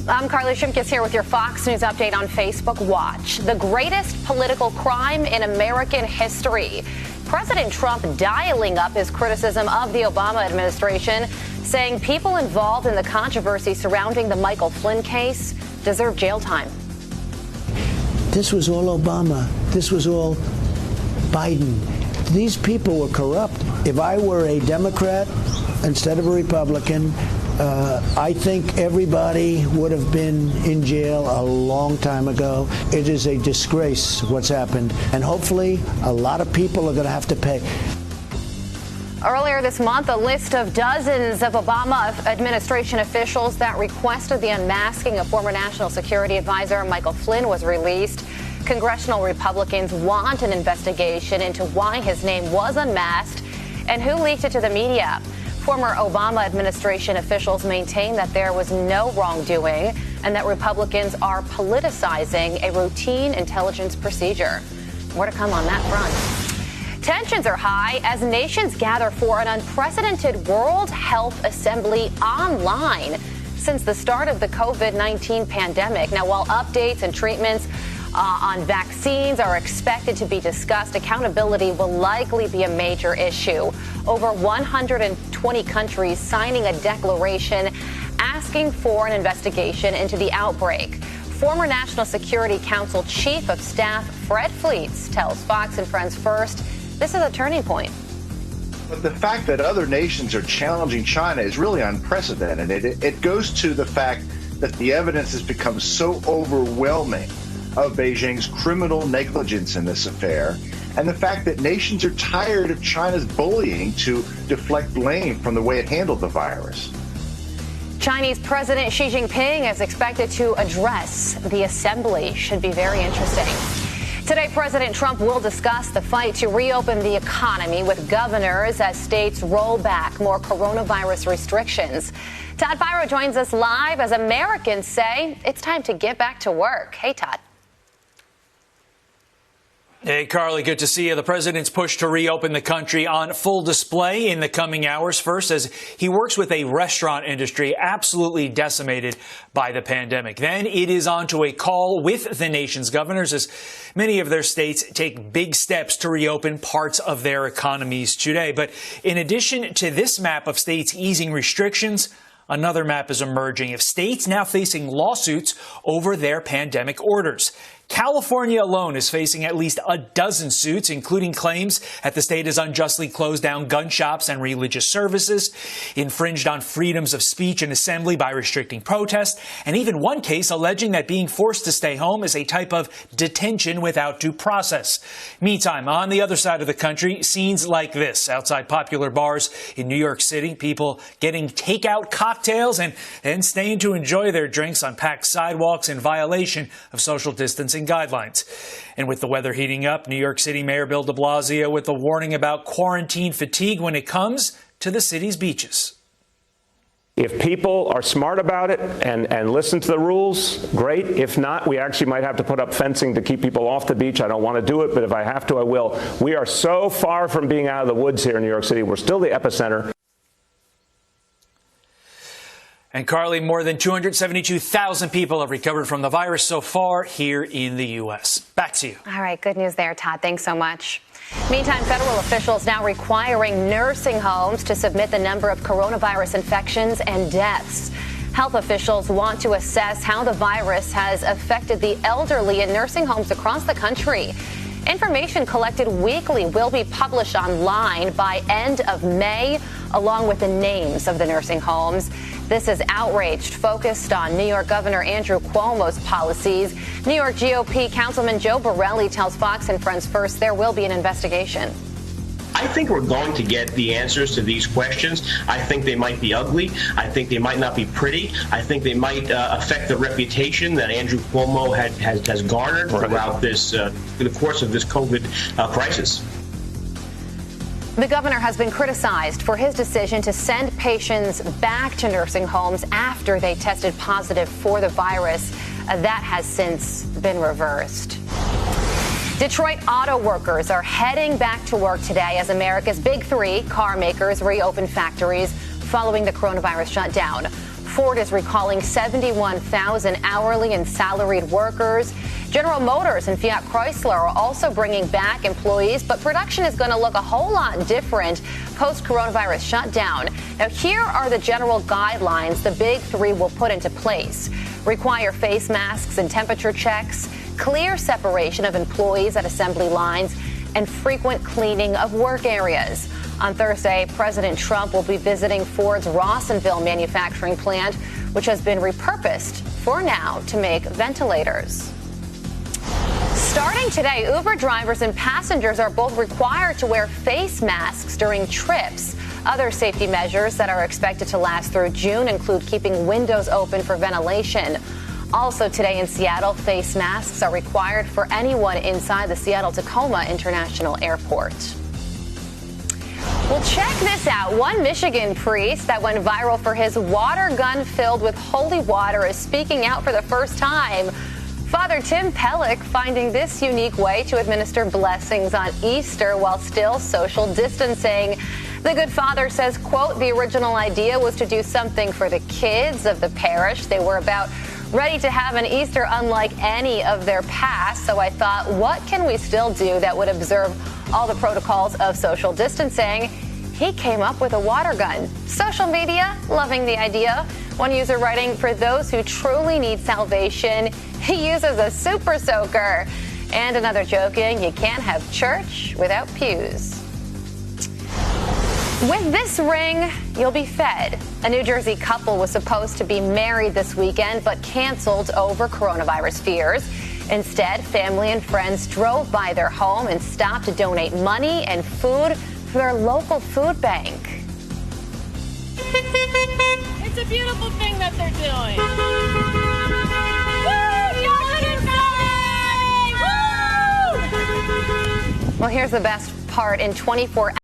I'm Carly Shimkus here with your Fox News update on Facebook Watch. The greatest political crime in American history. President Trump dialing up his criticism of the Obama administration, saying people involved in the controversy surrounding the Michael Flynn case deserve jail time. This was all Obama. This was all Biden. These people were corrupt. If I were a Democrat instead of a Republican, I think everybody would have been in jail a long time ago. It is a disgrace what's happened, and hopefully a lot of people are going to have to pay. Earlier this month, a list of dozens of Obama administration officials that requested the unmasking of former National Security Advisor Michael Flynn was released. Congressional Republicans want an investigation into why his name was unmasked and who leaked it to the media. Former Obama administration officials maintain that there was no wrongdoing and that Republicans are politicizing a routine intelligence procedure. More to come on that front. Tensions are high as nations gather for an unprecedented World Health Assembly online since the start of the COVID-19 pandemic. Now, while updates and treatments on vaccines are expected to be discussed, accountability will likely be a major issue. Over 120 countries signing a declaration asking for an investigation into the outbreak. Former National Security Council Chief of Staff Fred Fleets tells Fox and Friends First this is a turning point. But the fact that other nations are challenging China is really unprecedented. It goes to the fact that the evidence has become so overwhelming of Beijing's criminal negligence in this affair, and the fact that nations are tired of China's bullying to deflect blame from the way it handled the virus. Chinese President Xi Jinping is expected to address the assembly. Should be very interesting. Today, President Trump will discuss the fight to reopen the economy with governors as states roll back more coronavirus restrictions. Todd Byro joins us live as Americans say it's time to get back to work. Hey, Todd. Hey, Carly, good to see you. The president's push to reopen the country on full display in the coming hours. First, as he works with a restaurant industry absolutely decimated by the pandemic. Then it is on to a call with the nation's governors as many of their states take big steps to reopen parts of their economies today. But in addition to this map of states easing restrictions, another map is emerging of states now facing lawsuits over their pandemic orders. California alone is facing at least a dozen suits, including claims that the state has unjustly closed down gun shops and religious services, infringed on freedoms of speech and assembly by restricting protest, and even one case alleging that being forced to stay home is a type of detention without due process. Meantime, on the other side of the country, scenes like this outside popular bars in New York City, people getting takeout cocktails and then staying to enjoy their drinks on packed sidewalks in violation of social distancing guidelines. And with the weather heating up, New York City Mayor Bill de Blasio with a warning about quarantine fatigue when it comes to the city's beaches. If people are smart about it and listen to the rules, great. If not, we actually might have to put up fencing to keep people off the beach. I don't want to do it, but if I have to, I will. We are so far from being out of the woods here in New York City. We're still the epicenter. And Carly, more than 272,000 people have recovered from the virus so far here in the U.S. Back to you. All right. Good news there, Todd. Thanks so much. Meantime, federal officials now requiring nursing homes to submit the number of coronavirus infections and deaths. Health officials want to assess how the virus has affected the elderly in nursing homes across the country. Information collected weekly will be published online by end of May, along with the names of the nursing homes. This is Outraged, focused on New York Governor Andrew Cuomo's policies. New York GOP Councilman Joe Borelli tells Fox and Friends First there will be an investigation. I think we're going to get the answers to these questions. I think they might be ugly. I think they might not be pretty. I think they might affect the reputation that Andrew Cuomo has garnered throughout this the course of this COVID crisis. The governor has been criticized for his decision to send patients back to nursing homes after they tested positive for the virus. That has since been reversed. Detroit auto workers are heading back to work today as America's big three car makers reopen factories following the coronavirus shutdown. Ford is recalling 71,000 hourly and salaried workers. General Motors and Fiat Chrysler are also bringing back employees, but production is going to look a whole lot different post-coronavirus shutdown. Now, here are the general guidelines the big three will put into place. Require face masks and temperature checks, clear separation of employees at assembly lines, and frequent cleaning of work areas. On Thursday, President Trump will be visiting Ford's Rawsonville manufacturing plant, which has been repurposed for now to make ventilators. Starting today, Uber drivers and passengers are both required to wear face masks during trips. Other safety measures that are expected to last through June include keeping windows open for ventilation. Also today in Seattle, face masks are required for anyone inside the Seattle-Tacoma International Airport. Well, check this out. One Michigan priest that went viral for his water gun filled with holy water is speaking out for the first time. Father Tim Pellick finding this unique way to administer blessings on Easter while still social distancing. The good father says, quote, the original idea was to do something for the kids of the parish. They were about ready to have an Easter unlike any of their past. So I thought, what can we still do that would observe all the protocols of social distancing? He came up with a water gun. Social media loving the idea. One user writing, for those who truly need salvation, he uses a super soaker. And another joking, you can't have church without pews. With this ring, you'll be fed. A New Jersey couple was supposed to be married this weekend, but canceled over coronavirus fears. Instead, family and friends drove by their home and stopped to donate money and food for their local food bank. It's a beautiful thing that they're doing. Woo! Well, here's the best part. In 24